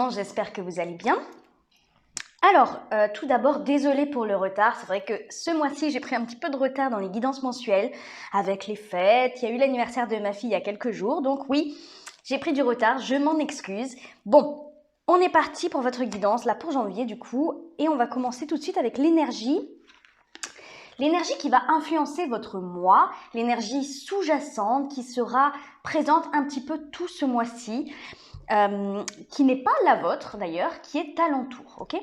gens, j'espère que vous allez bien. Alors, tout d'abord, désolée pour le retard. C'est vrai que ce mois-ci, j'ai pris un petit peu de retard dans les guidances mensuelles avec les fêtes. Il y a eu l'anniversaire de ma fille il y a quelques jours. Donc oui, j'ai pris du retard, je m'en excuse. Bon, on est parti pour votre guidance, là pour janvier du coup. Et on va commencer tout de suite avec l'énergie. L'énergie qui va influencer votre mois, l'énergie sous-jacente qui sera présente un petit peu tout ce mois-ci, qui n'est pas la vôtre d'ailleurs, qui est alentour, ok?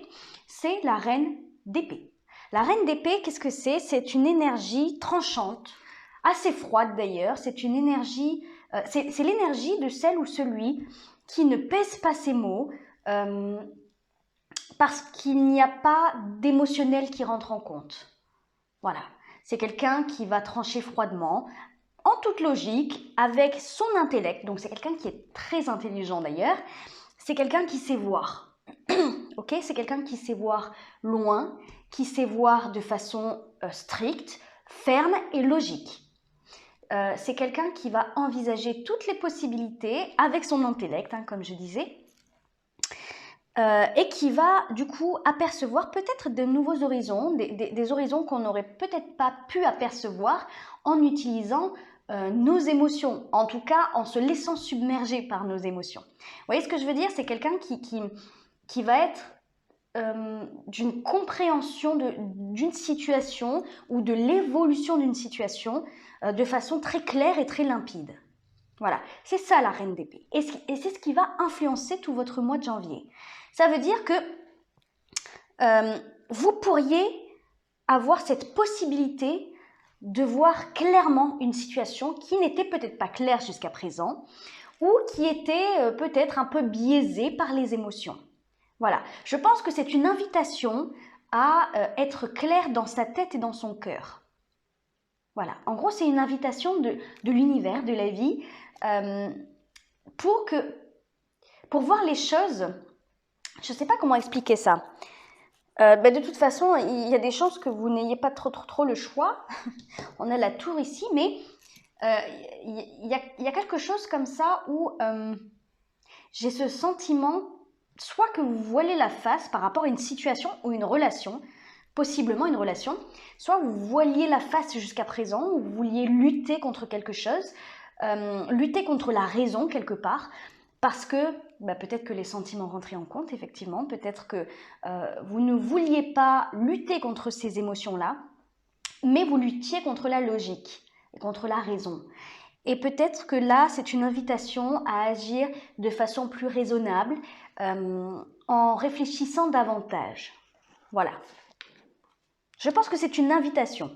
C'est la reine d'épée. La reine d'épée, qu'est-ce que c'est? C'est une énergie tranchante, assez froide d'ailleurs, c'est une énergie, c'est l'énergie de celle ou celui qui ne pèse pas ses mots, parce qu'il n'y a pas d'émotionnel qui rentre en compte. Voilà, c'est quelqu'un qui va trancher froidement, en toute logique, avec son intellect. Donc c'est quelqu'un qui est très intelligent d'ailleurs. C'est quelqu'un qui sait voir. Ok, c'est quelqu'un qui sait voir loin, qui sait voir de façon stricte, ferme et logique. C'est quelqu'un qui va envisager toutes les possibilités avec son intellect, hein, comme je disais. Et qui va du coup apercevoir peut-être de nouveaux horizons, des horizons qu'on n'aurait peut-être pas pu apercevoir en utilisant nos émotions, en tout cas en se laissant submerger par nos émotions. Vous voyez ce que je veux dire? C'est quelqu'un qui va être d'une compréhension d'une situation ou de l'évolution d'une situation de façon très claire et très limpide. Voilà, c'est ça la reine d'épée. Et c'est ce qui va influencer tout votre mois de janvier. Ça veut dire que vous pourriez avoir cette possibilité de voir clairement une situation qui n'était peut-être pas claire jusqu'à présent ou qui était peut-être un peu biaisée par les émotions. Voilà, je pense que c'est une invitation à être clair dans sa tête et dans son cœur. Voilà, en gros, c'est une invitation de l'univers, de la vie, pour voir les choses. Je ne sais pas comment expliquer ça. De toute façon, il y a des chances que vous n'ayez pas trop le choix. On a la tour ici, mais il y a quelque chose comme ça où j'ai ce sentiment, soit que vous voilez la face par rapport à une situation ou une relation, possiblement une relation, soit vous voiliez la face jusqu'à présent, ou vous vouliez lutter contre quelque chose, lutter contre la raison quelque part, parce que peut-être que les sentiments rentraient en compte, effectivement, peut-être que vous ne vouliez pas lutter contre ces émotions-là, mais vous luttiez contre la logique et contre la raison. Et peut-être que là, c'est une invitation à agir de façon plus raisonnable, en réfléchissant davantage. Voilà. Je pense que c'est une invitation.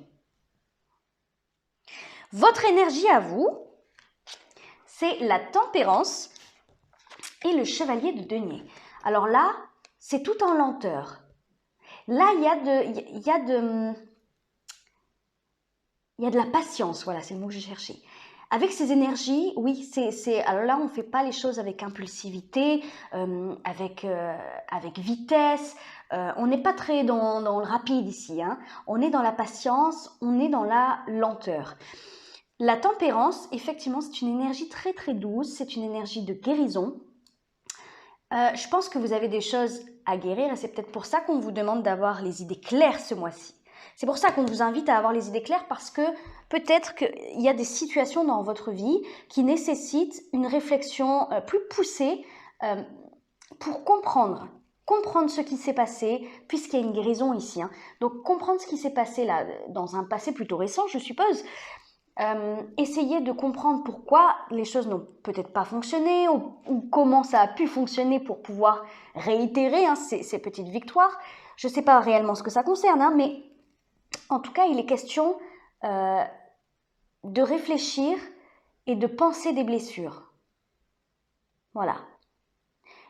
Votre énergie à vous, c'est la tempérance et le chevalier de denier. Alors là, c'est tout en lenteur. Là, il y a de la patience, voilà, c'est le mot que je cherchais. Avec ces énergies, oui, alors là, on ne fait pas les choses avec impulsivité, avec vitesse. On n'est pas très dans le rapide ici, hein. On est dans la patience, on est dans la lenteur. La tempérance, effectivement, c'est une énergie très très douce, c'est une énergie de guérison. Je pense que vous avez des choses à guérir et c'est peut-être pour ça qu'on vous demande d'avoir les idées claires ce mois-ci. C'est pour ça qu'on vous invite à avoir les idées claires parce que peut-être qu'il y a des situations dans votre vie qui nécessitent une réflexion plus poussée pour comprendre ce qui s'est passé, puisqu'il y a une guérison ici. Hein. Donc comprendre ce qui s'est passé là, dans un passé plutôt récent, je suppose. Essayer de comprendre pourquoi les choses n'ont peut-être pas fonctionné ou comment ça a pu fonctionner pour pouvoir réitérer ces petites victoires. Je ne sais pas réellement ce que ça concerne, hein, mais en tout cas, il est question de réfléchir et de penser des blessures. Voilà.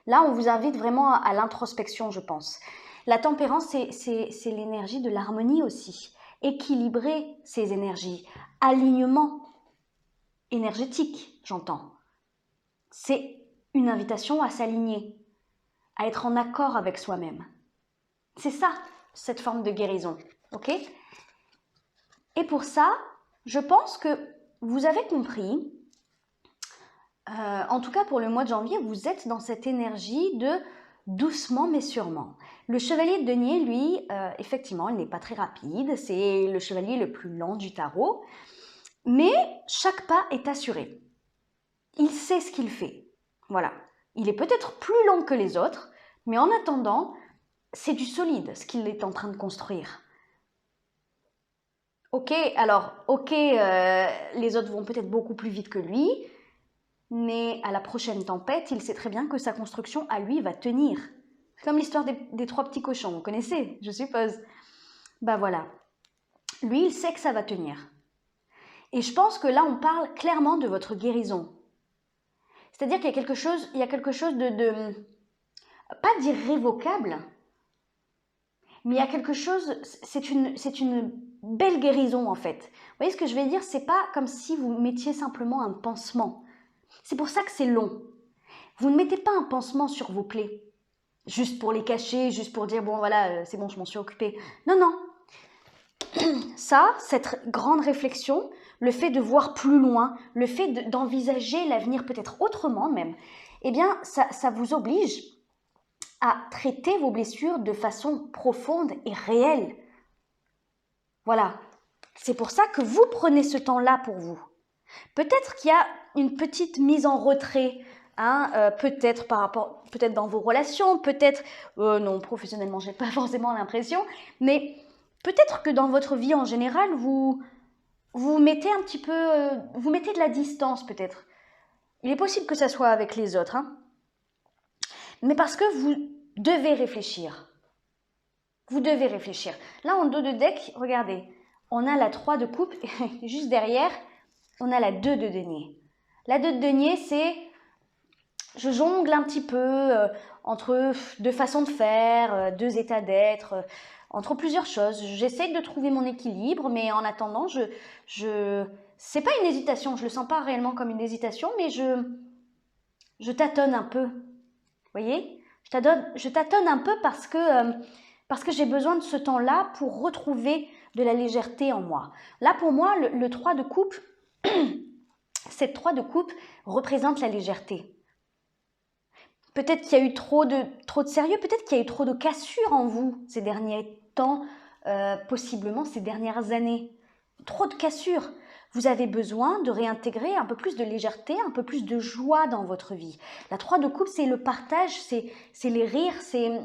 Là, on vous invite vraiment à l'introspection, je pense. La tempérance, c'est l'énergie de l'harmonie aussi. Équilibrer ces énergies. Alignement énergétique, j'entends. C'est une invitation à s'aligner, à être en accord avec soi-même. C'est ça, cette forme de guérison. Ok ? Et pour ça, je pense que vous avez compris, en tout cas pour le mois de janvier, vous êtes dans cette énergie de doucement mais sûrement. Le chevalier de denier, lui, effectivement, il n'est pas très rapide, c'est le chevalier le plus lent du tarot, mais chaque pas est assuré. Il sait ce qu'il fait. Voilà. Il est peut-être plus lent que les autres, mais en attendant, c'est du solide ce qu'il est en train de construire. Ok, les autres vont peut-être beaucoup plus vite que lui, mais à la prochaine tempête, il sait très bien que sa construction à lui va tenir. C'est comme l'histoire des trois petits cochons, vous connaissez, je suppose. Bah voilà. Lui, il sait que ça va tenir. Et je pense que là, on parle clairement de votre guérison. C'est-à-dire qu'il y a quelque chose de pas d'irrévocable, mais il y a quelque chose, c'est une belle guérison en fait. Vous voyez ce que je vais dire? C'est pas comme si vous mettiez simplement un pansement. C'est pour ça que c'est long. Vous ne mettez pas un pansement sur vos plaies, juste pour les cacher, juste pour dire bon voilà, c'est bon, je m'en suis occupée. Non, non. Ça, cette grande réflexion, le fait de voir plus loin, le fait d'envisager l'avenir peut-être autrement même, eh bien, ça vous oblige à traiter vos blessures de façon profonde et réelle. Voilà. C'est pour ça que vous prenez ce temps-là pour vous. Peut-être qu'il y a une petite mise en retrait, hein, peut-être dans vos relations, peut-être, non, professionnellement, j'ai pas forcément l'impression, mais peut-être que dans votre vie en général, vous mettez un petit peu, vous mettez de la distance peut-être. Il est possible que ça soit avec les autres, hein, mais parce que vous devez réfléchir. Vous devez réfléchir. Là, en dos de deck, regardez, on a la 3 de coupe, et juste derrière, on a la 2 de denier. La 2 de denier, c'est je jongle un petit peu entre deux façons de faire, deux états d'être, entre plusieurs choses. J'essaie de trouver mon équilibre, mais en attendant, c'est pas une hésitation, je le sens pas réellement comme une hésitation, mais je tâtonne un peu. Vous voyez? Je tâtonne un peu parce que j'ai besoin de ce temps-là pour retrouver de la légèreté en moi. Là, pour moi, le 3 de coupe, cette 3 de coupe représente la légèreté. Peut-être qu'il y a eu trop de sérieux, peut-être qu'il y a eu trop de cassures en vous ces derniers temps, possiblement ces dernières années. Trop de cassures. Vous avez besoin de réintégrer un peu plus de légèreté, un peu plus de joie dans votre vie. La 3 de coupe, c'est le partage, c'est les rires, c'est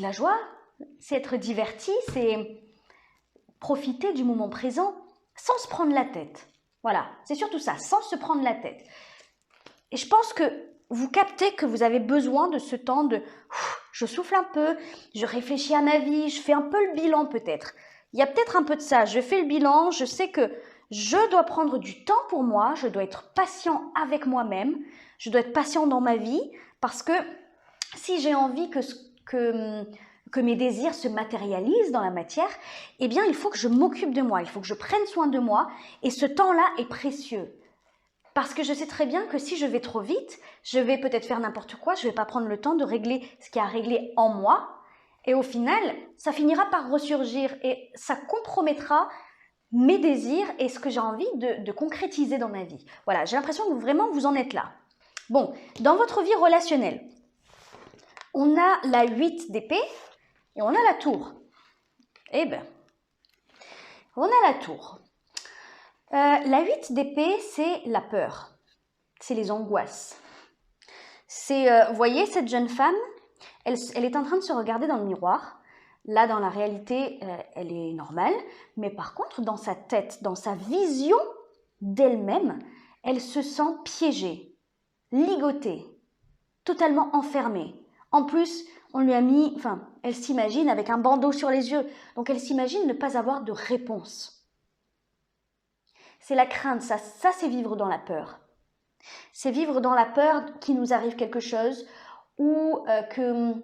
la joie, c'est être diverti, c'est profiter du moment présent sans se prendre la tête. Voilà, c'est surtout ça, sans se prendre la tête. Et je pense que vous captez que vous avez besoin de ce temps de je souffle un peu, je réfléchis à ma vie, je fais un peu le bilan peut-être. Il y a peut-être un peu de ça, je fais le bilan, je sais que je dois prendre du temps pour moi, je dois être patient avec moi-même, je dois être patient dans ma vie parce que si j'ai envie que mes désirs se matérialisent dans la matière, eh bien il faut que je m'occupe de moi, il faut que je prenne soin de moi et ce temps-là est précieux. Parce que je sais très bien que si je vais trop vite, je vais peut-être faire n'importe quoi, je ne vais pas prendre le temps de régler ce qui a réglé en moi. Et au final, ça finira par ressurgir et ça compromettra mes désirs et ce que j'ai envie de concrétiser dans ma vie. Voilà, j'ai l'impression que vraiment vous en êtes là. Bon, dans votre vie relationnelle, on a la 8 d'épée et on a la tour. Eh bien, on a la tour. La 8 d'épée, c'est la peur, c'est les angoisses. Vous voyez cette jeune femme, elle est en train de se regarder dans le miroir. Là, dans la réalité, elle est normale. Mais par contre, dans sa tête, dans sa vision d'elle-même, elle se sent piégée, ligotée, totalement enfermée. En plus, on lui a mis, elle s'imagine avec un bandeau sur les yeux. Donc, elle s'imagine ne pas avoir de réponse. C'est la crainte, ça c'est vivre dans la peur. C'est vivre dans la peur qu'il nous arrive quelque chose ou que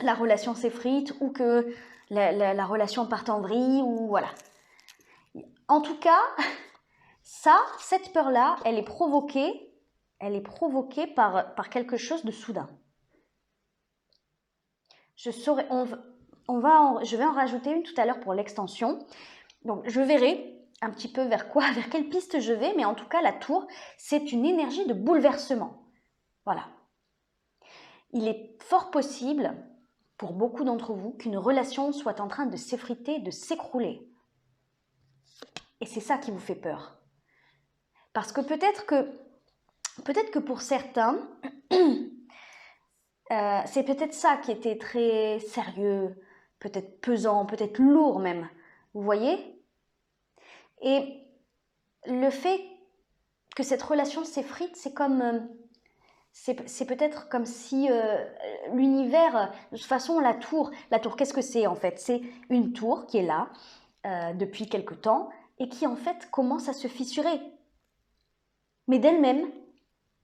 la relation s'effrite ou que la relation parte en vrille ou voilà. En tout cas, cette peur-là, elle est provoquée par quelque chose de soudain. Je vais en rajouter une tout à l'heure pour l'extension. Donc je verrai un petit peu vers quelle piste je vais, mais en tout cas, la tour, c'est une énergie de bouleversement. Voilà. il est fort possible, pour beaucoup d'entre vous, qu'une relation soit en train de s'effriter, de s'écrouler. Et c'est ça qui vous fait peur. Parce que peut-être que pour certains, c'est peut-être ça qui était très sérieux, peut-être pesant, peut-être lourd même. Vous voyez? Et le fait que cette relation s'effrite, c'est comme... c'est peut-être comme si l'univers... De toute façon, la tour, qu'est-ce que c'est en fait? C'est une tour qui est là depuis quelque temps et qui en fait commence à se fissurer. Mais d'elle-même,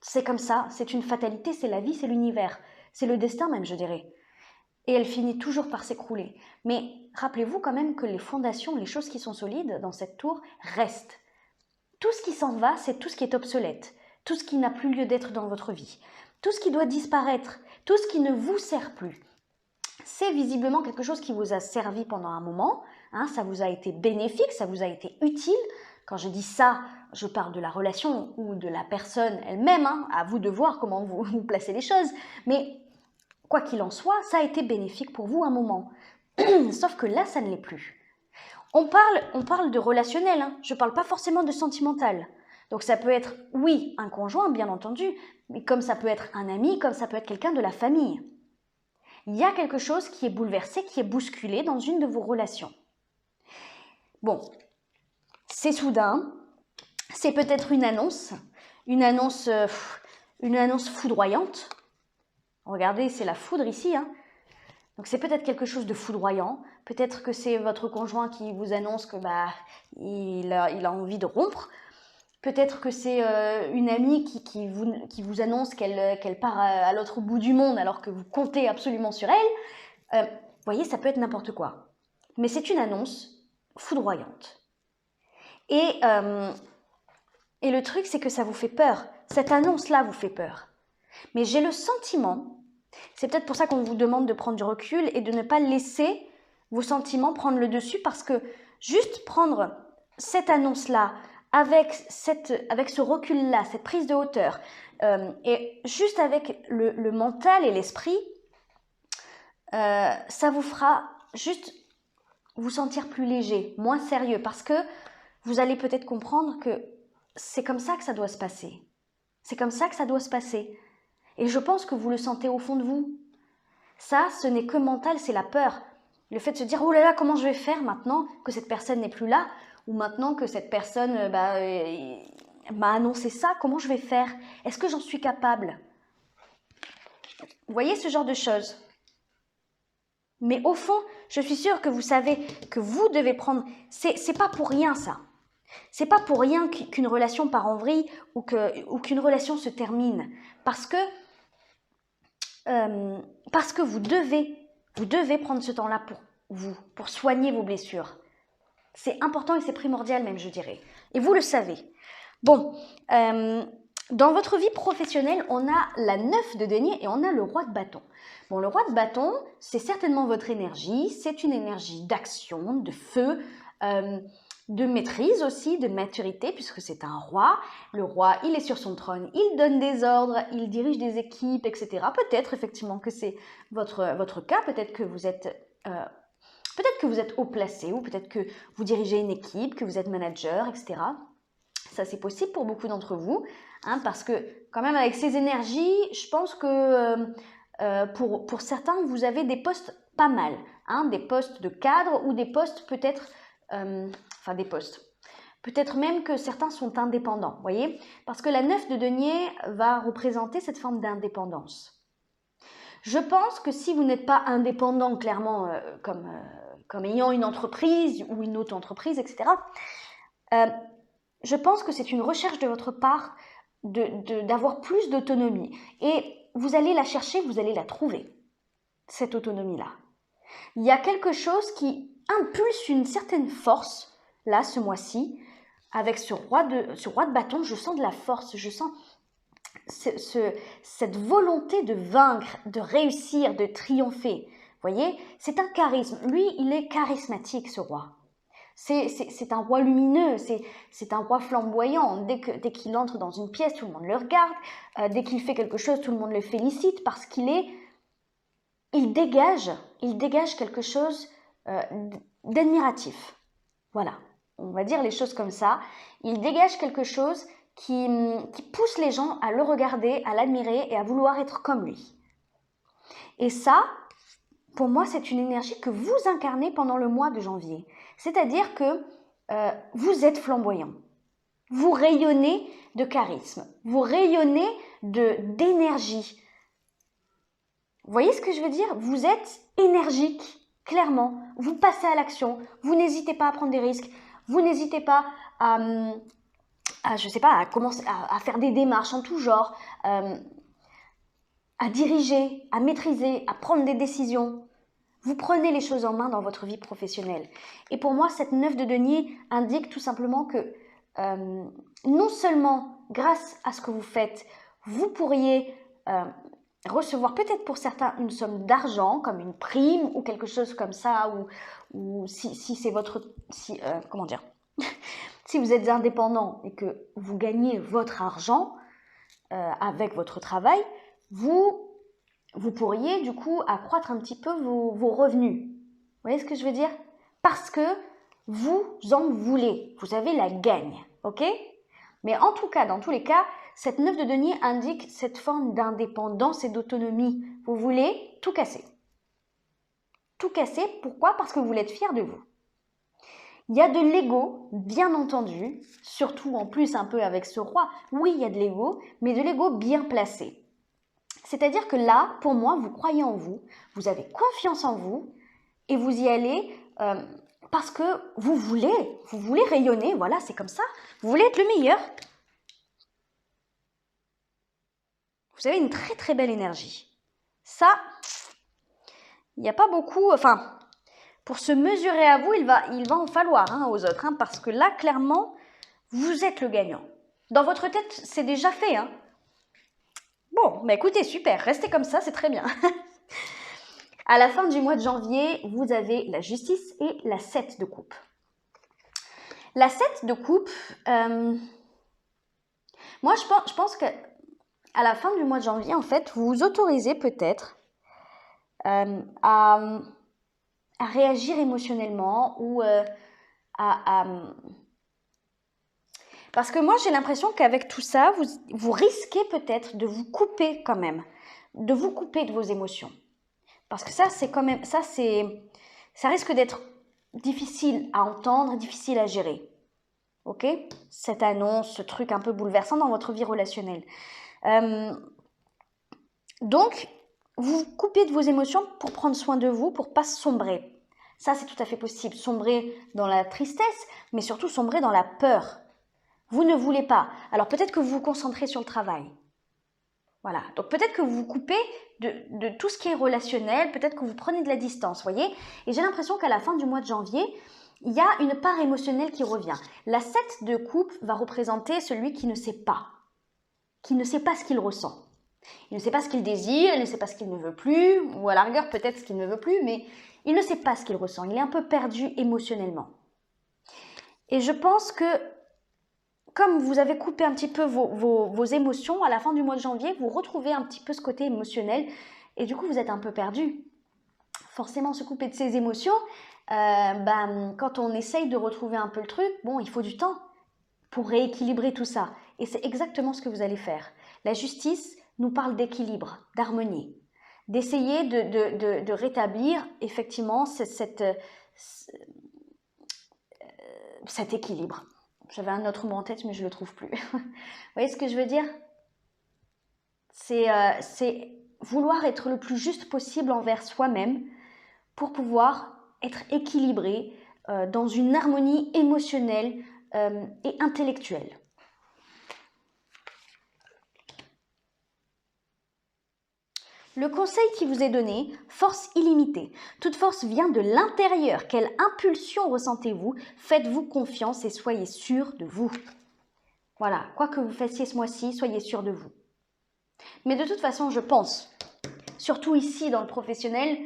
c'est comme ça, c'est une fatalité, c'est la vie, c'est l'univers. C'est le destin même, je dirais. Et elle finit toujours par s'écrouler. Mais rappelez-vous quand même que les fondations, les choses qui sont solides dans cette tour restent. Tout ce qui s'en va, c'est tout ce qui est obsolète, tout ce qui n'a plus lieu d'être dans votre vie, tout ce qui doit disparaître, tout ce qui ne vous sert plus. C'est visiblement quelque chose qui vous a servi pendant un moment, hein, ça vous a été bénéfique, ça vous a été utile. Quand je dis ça, je parle de la relation ou de la personne elle-même, hein, à vous de voir comment vous placez les choses. Mais quoi qu'il en soit, ça a été bénéfique pour vous un moment. Sauf que là, ça ne l'est plus. On parle de relationnel, hein. Je ne parle pas forcément de sentimental. Donc ça peut être, oui, un conjoint, bien entendu, mais comme ça peut être un ami, comme ça peut être quelqu'un de la famille. Il y a quelque chose qui est bouleversé, qui est bousculé dans une de vos relations. Bon, c'est soudain, c'est peut-être une annonce foudroyante. Regardez, c'est la foudre ici, hein. Donc c'est peut-être quelque chose de foudroyant, peut-être que c'est votre conjoint qui vous annonce que il a envie de rompre, peut-être que c'est une amie qui vous annonce qu'elle part à l'autre bout du monde alors que vous comptez absolument sur elle. Vous voyez, ça peut être n'importe quoi. Mais c'est une annonce foudroyante. Et le truc, c'est que ça vous fait peur. Cette annonce-là vous fait peur. Mais j'ai le sentiment, c'est peut-être pour ça qu'on vous demande de prendre du recul et de ne pas laisser vos sentiments prendre le dessus, parce que juste prendre cette annonce-là, avec ce recul-là, cette prise de hauteur, et juste avec le mental et l'esprit, ça vous fera juste vous sentir plus léger, moins sérieux, parce que vous allez peut-être comprendre que c'est comme ça que ça doit se passer. C'est comme ça que ça doit se passer. Et je pense que vous le sentez au fond de vous. Ça, ce n'est que mental, c'est la peur. Le fait de se dire, oh là là, comment je vais faire maintenant que cette personne n'est plus là, ou maintenant que cette personne m'a annoncé ça, comment je vais faire? Est-ce que j'en suis capable? Vous voyez ce genre de choses? Mais au fond, je suis sûre que vous savez que vous devez prendre... C'est pas pour rien ça. C'est pas pour rien qu'une relation part en vrille ou qu'une relation se termine. Parce que vous devez prendre ce temps-là pour vous, pour soigner vos blessures. C'est important et c'est primordial même, je dirais. Et vous le savez. Bon, dans votre vie professionnelle, on a la 9 de denier et on a le roi de bâton. Bon, le roi de bâton, c'est certainement votre énergie. C'est une énergie d'action, de feu, de maîtrise aussi, de maturité, puisque c'est un roi. Le roi, il est sur son trône, il donne des ordres, il dirige des équipes, etc. Peut-être effectivement que c'est votre cas, peut-être que vous êtes haut placé, ou peut-être que vous dirigez une équipe, que vous êtes manager, etc. Ça, c'est possible pour beaucoup d'entre vous, hein, parce que quand même avec ces énergies, je pense que pour certains, vous avez des postes pas mal, hein, des postes de cadre ou des postes peut-être... des postes. Peut-être même que certains sont indépendants, voyez, parce que la 9 de denier va représenter cette forme d'indépendance. Je pense que si vous n'êtes pas indépendant clairement comme ayant une entreprise ou une auto-entreprise, etc., je pense que c'est une recherche de votre part d'avoir plus d'autonomie. Et vous allez la chercher, vous allez la trouver, cette autonomie-là. Il y a quelque chose qui impulse une certaine force, là, ce mois-ci, avec ce roi de bâton, je sens de la force, je sens cette volonté de vaincre, de réussir, de triompher. Vous voyez, c'est un charisme. Lui, il est charismatique, ce roi. C'est un roi lumineux, c'est un roi flamboyant. Dès qu'il entre dans une pièce, tout le monde le regarde. Dès qu'il fait quelque chose, tout le monde le félicite parce il dégage quelque chose d'admiratif. Voilà, on va dire les choses comme ça. Il dégage quelque chose qui pousse les gens à le regarder, à l'admirer et à vouloir être comme lui. Et ça, pour moi, c'est une énergie que vous incarnez pendant le mois de janvier. C'est-à-dire que vous êtes flamboyant. Vous rayonnez de charisme. Vous rayonnez d'énergie. Vous voyez ce que je veux dire? Vous êtes énergique, clairement. Vous passez à l'action. Vous n'hésitez pas à prendre des risques. Vous n'hésitez pas je sais pas, à commencer à faire des démarches en tout genre, à diriger, à maîtriser, à prendre des décisions. Vous prenez les choses en main dans votre vie professionnelle. Et pour moi, cette 9 de denier indique tout simplement que non seulement grâce à ce que vous faites, vous pourriez recevoir peut-être pour certains une somme d'argent, comme une prime ou quelque chose comme ça, ou si c'est votre... comment dire si vous êtes indépendant et que vous gagnez votre argent avec votre travail, vous pourriez du coup accroître un petit peu vos revenus. Vous voyez ce que je veux dire? Parce que vous en voulez. Vous avez la gagne, ok? Mais en tout cas, dans tous les cas, cette 9 de denier indique cette forme d'indépendance et d'autonomie. Vous voulez tout casser. Tout casser, pourquoi? Parce que vous voulez être fier de vous. Il y a de l'ego, bien entendu, surtout en plus un peu avec ce roi. Oui, il y a de l'ego, mais de l'ego bien placé. C'est-à-dire que là, pour moi, vous croyez en vous, vous avez confiance en vous et vous y allez parce que vous voulez rayonner, voilà, c'est comme ça. Vous voulez être le meilleur. Vous avez une très très belle énergie. Ça, il n'y a pas beaucoup, enfin... Pour se mesurer à vous, il va en falloir aux autres, parce que là, clairement, vous êtes le gagnant. Dans votre tête, c'est déjà fait. Bon, bah écoutez, super, restez comme ça, c'est très bien. À la fin du mois de janvier, vous avez la justice et la 7 de coupe. La 7 de coupe, moi je pense que à la fin du mois de janvier, en fait, vous vous autorisez peut-être à réagir émotionnellement ou Parce que moi, j'ai l'impression qu'avec tout ça, vous risquez peut-être de vous couper quand même, de vous couper de vos émotions. Parce que ça, c'est quand même, ça risque d'être difficile à entendre, difficile à gérer. Ok? Cette annonce, ce truc un peu bouleversant dans votre vie relationnelle. Donc, vous vous coupez de vos émotions pour prendre soin de vous, pour pas sombrer. Ça, c'est tout à fait possible. Sombrer dans la tristesse, mais surtout sombrer dans la peur. Vous ne voulez pas. Alors peut-être que vous vous concentrez sur le travail. Voilà. Donc peut-être que vous vous coupez de tout ce qui est relationnel, peut-être que vous prenez de la distance, voyez. Et j'ai l'impression qu'à la fin du mois de janvier, il y a une part émotionnelle qui revient. La 7 de coupe va représenter celui qui ne sait pas ce qu'il ressent. Il ne sait pas ce qu'il désire, il ne sait pas ce qu'il ne veut plus, ou à la rigueur peut-être ce qu'il ne veut plus, mais il ne sait pas ce qu'il ressent. Il est un peu perdu émotionnellement. Et je pense que comme vous avez coupé un petit peu vos émotions, à la fin du mois de janvier, vous retrouvez un petit peu ce côté émotionnel et du coup, vous êtes un peu perdu. Forcément, se couper de ses émotions, quand on essaye de retrouver un peu le truc, bon, il faut du temps pour rééquilibrer tout ça. Et c'est exactement ce que vous allez faire. La justice nous parle d'équilibre, d'harmonie, d'essayer de rétablir effectivement cet équilibre. J'avais un autre mot en tête, mais je ne le trouve plus. Vous voyez ce que je veux dire? C'est vouloir être le plus juste possible envers soi-même pour pouvoir être équilibré dans une harmonie émotionnelle et intellectuelle. Le conseil qui vous est donné, force illimitée. Toute force vient de l'intérieur. Quelle impulsion ressentez-vous? Faites-vous confiance et soyez sûr de vous. Voilà, quoi que vous fassiez ce mois-ci, soyez sûr de vous. Mais de toute façon, je pense, surtout ici dans le professionnel,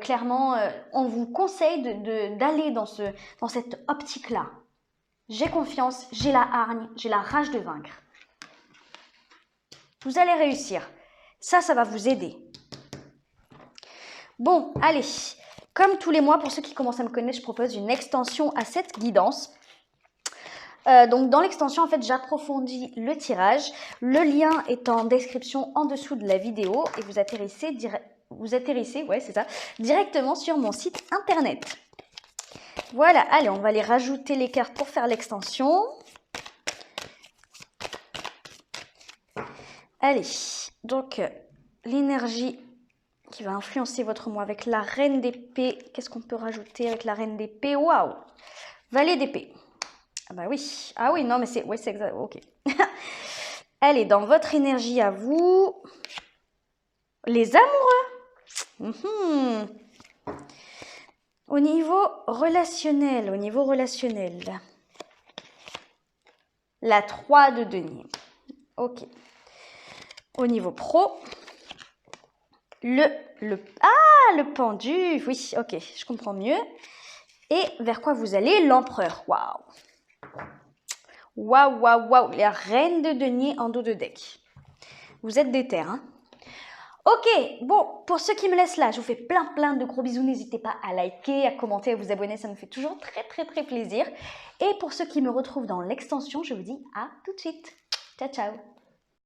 clairement, on vous conseille d'aller dans cette optique-là. J'ai confiance, j'ai la hargne, j'ai la rage de vaincre. Vous allez réussir. Ça va vous aider. Bon, allez. Comme tous les mois, pour ceux qui commencent à me connaître, je propose une extension à cette guidance. Donc dans l'extension, en fait, j'approfondis le tirage. Le lien est en description en dessous de la vidéo et vous atterrissez, ouais, c'est ça, directement sur mon site internet. Voilà, allez, on va aller rajouter les cartes pour faire l'extension. Allez, donc l'énergie qui va influencer votre mois avec la reine d'épée. Qu'est-ce qu'on peut rajouter avec la reine d'épée? Waouh! Valet d'épée. Ah bah oui. Ah oui, non, mais c'est... Oui, c'est exact. Ok. Allez, dans votre énergie à vous... Les amoureux. Au niveau relationnel, la 3 de denier. Ok. Au niveau pro, le pendu. Oui, ok, je comprends mieux. Et vers quoi vous allez? L'empereur. Waouh. Waouh, waouh, waouh. La reine de denier en dos de deck. Vous êtes déter, hein? Ok, bon, pour ceux qui me laissent là, je vous fais plein de gros bisous. N'hésitez pas à liker, à commenter, à vous abonner. Ça me fait toujours très plaisir. Et pour ceux qui me retrouvent dans l'extension, je vous dis à tout de suite. Ciao, ciao.